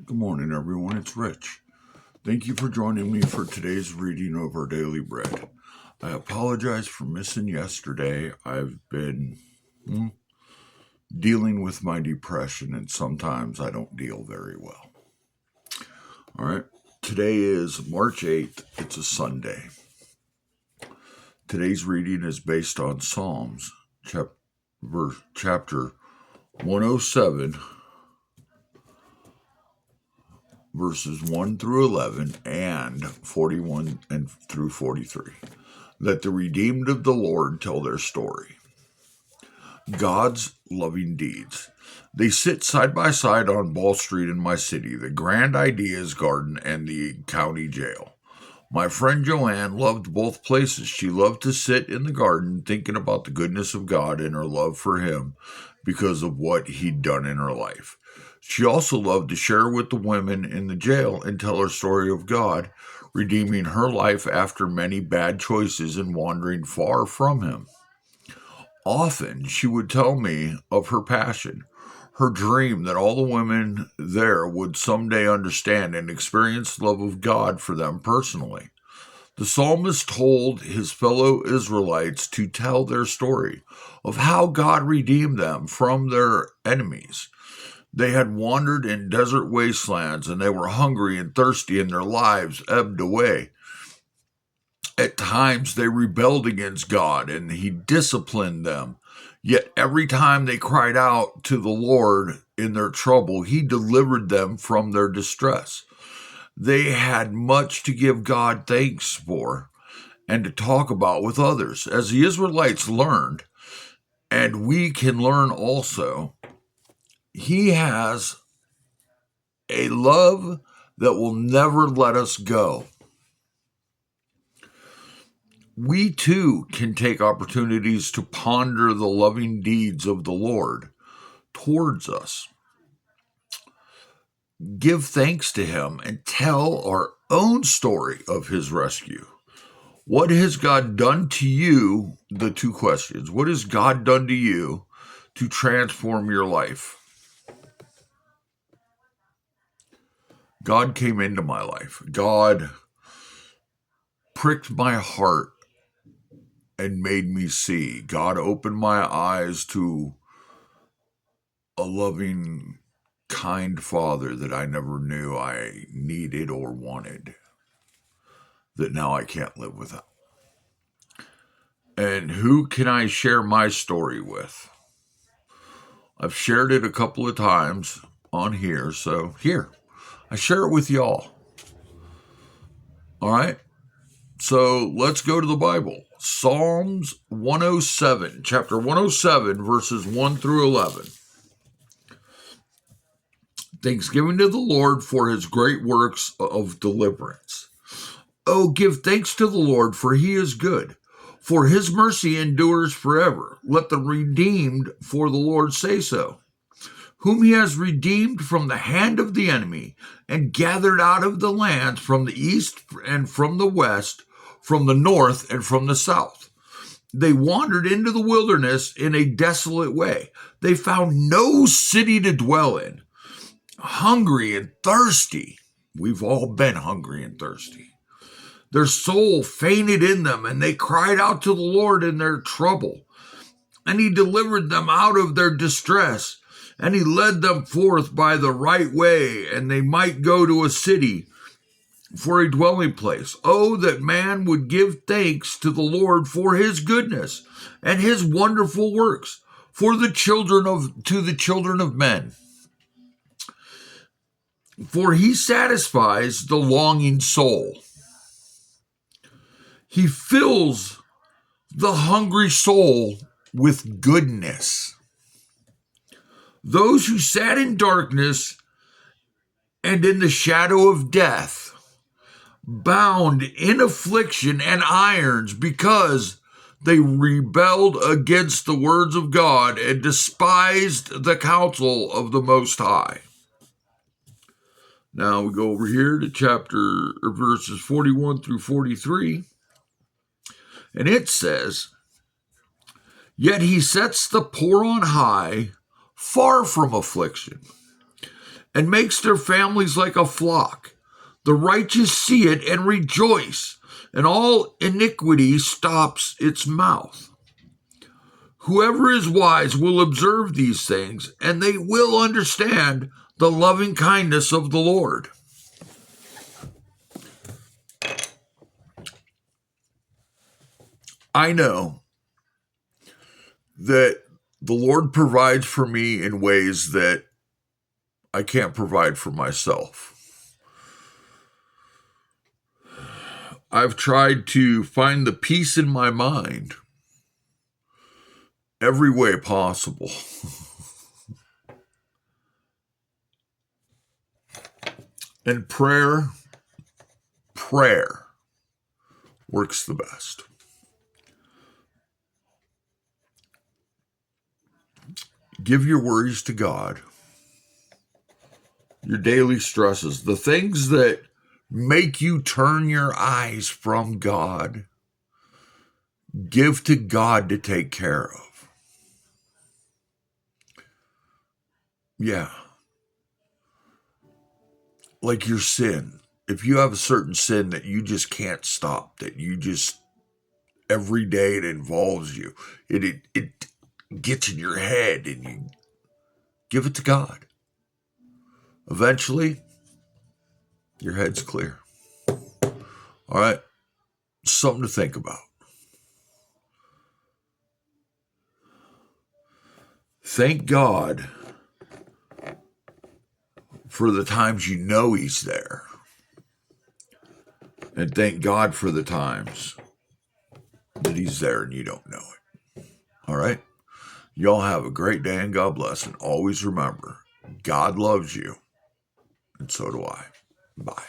Good morning, everyone. It's Rich. Thank you for joining me for today's reading of our daily bread. I apologize for missing yesterday. I've been dealing with my depression, and sometimes I don't deal very well. All right. Today is March 8th. It's a Sunday. Today's reading is based on Psalms, chapter 107, verses 1 through 11 and 41 and through 43. Let the redeemed of the Lord tell their story. God's loving deeds. They sit side by side on Ball Street in my city, the Grand Ideas Garden and the county jail. My friend Joanne loved both places. She loved to sit in the garden thinking about the goodness of God and her love for him because of what he'd done in her life. She also loved to share with the women in the jail and tell her story of God, redeeming her life after many bad choices and wandering far from him. Often she would tell me of her passion, her dream that all the women there would someday understand and experience the love of God for them personally. The psalmist told his fellow Israelites to tell their story of how God redeemed them from their enemies. They had wandered in desert wastelands, and they were hungry and thirsty, and their lives ebbed away. At times they rebelled against God, and he disciplined them. Yet every time they cried out to the Lord in their trouble, he delivered them from their distress. They had much to give God thanks for and to talk about with others. As the Israelites learned, and we can learn also, he has a love that will never let us go. We too can take opportunities to ponder the loving deeds of the Lord towards us. Give thanks to him and tell our own story of his rescue. What has God done to you? The two questions. What has God done to you to transform your life? God came into my life. God pricked my heart and made me see. God opened my eyes to a loving, kind Father that I never knew I needed or wanted, that now I can't live without. And who can I share my story with? I've shared it a couple of times on here, so here, I share it with y'all. All right? So let's go to the Bible. Psalms 107, chapter 107, verses 1 through 11. Thanksgiving to the Lord for his great works of deliverance. Oh, give thanks to the Lord, for he is good, for his mercy endures forever. Let the redeemed for the Lord say so, whom he has redeemed from the hand of the enemy and gathered out of the lands from the east and from the west, from the north and from the south. They wandered into the wilderness in a desolate way. They found no city to dwell in. Hungry and thirsty. We've all been hungry and thirsty. Their soul fainted in them, and they cried out to the Lord in their trouble. And he delivered them out of their distress, and he led them forth by the right way, and they might go to a city for a dwelling place. Oh, that man would give thanks to the Lord for his goodness and his wonderful works to the children of men. For he satisfies the longing soul. He fills the hungry soul with goodness. Those who sat in darkness and in the shadow of death, bound in affliction and irons because they rebelled against the words of God and despised the counsel of the Most High. Now we go over here to verses 41 through 43. And it says, yet he sets the poor on high, far from affliction, and makes their families like a flock. The righteous see it and rejoice, and all iniquity stops its mouth. Whoever is wise will observe these things, and they will understand the loving kindness of the Lord. I know that the Lord provides for me in ways that I can't provide for myself. I've tried to find the peace in my mind every way possible. And prayer works the best. Give your worries to God, your daily stresses, the things that make you turn your eyes from God. Give to God to take care of. Yeah. Like your sin. If you have a certain sin that you just can't stop, that you just, every day it involves you, it gets in your head, and you give it to God. Eventually, your head's clear. All right? Something to think about. Thank God for the times you know He's there. And thank God for the times that He's there and you don't know it. All right? Y'all have a great day, and God bless. And always remember, God loves you, and so do I. Bye.